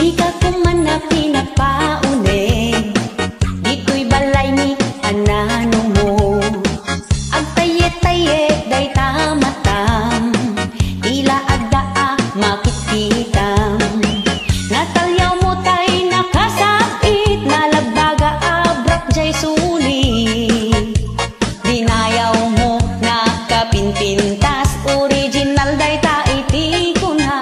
Di ka kuman na pinagpauneng, dito'y balay ni anano mo. Agtayet-tayet day tamatam, tila agdaa makikitam. Natalyaw mo tay nakasakit, nalagbaga abrak jay sulit. Dinayaw mo nakapinpintas, original day taiti ko na.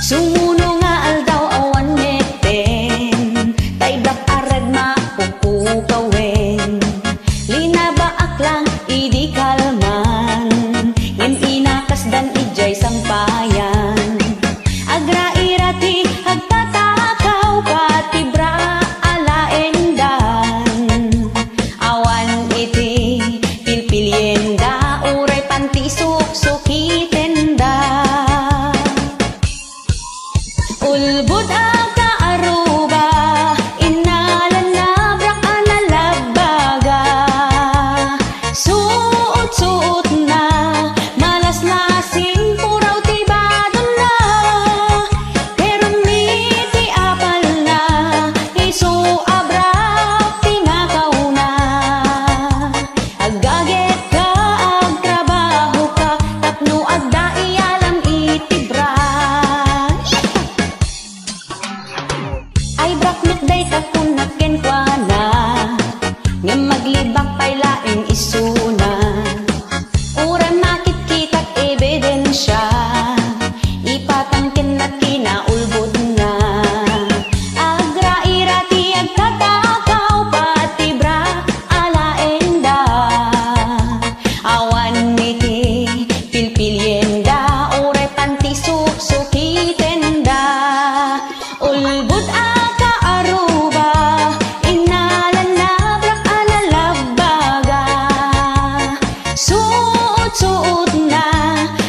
Sumuno nga aldaw awan meten, tay brak arad mapupukawen. Linabaak lang idi kalman, ngem inakas dan ijay sampayan. Agra irati agtatakaw pati bra alaendan. Awan iti pilpilyenda, uray panti suksukitenda. Ulbud aga aruba, inalan na brak analabaga. Suot-suot na, malas-lasing puraw tibadon na. Pero miti apal na, iso abrak tinakaw na. Agaget ka, agtrabaho ka, tapno agda iyalam itibra. Ay braknek day takunaken kwa na, ngem maglibang pay laing isuna. Uran makit-kitak ebidensya, ipatangkin na kinaulbod na. Agra irati agtatakaw pati bra alaenda. Awan niti pilpilyenda, uray panti suksukitenda. Ulbud aga aruba, inalan na brak analabaga. Suot-suot na,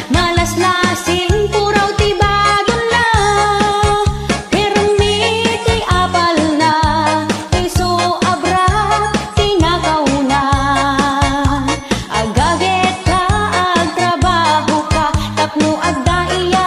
malas-lasing puraw tibadon na. Pero miti apal na, iso abrak tinakaw na. Agaget ka, agtrabaho ka, tapno agda iya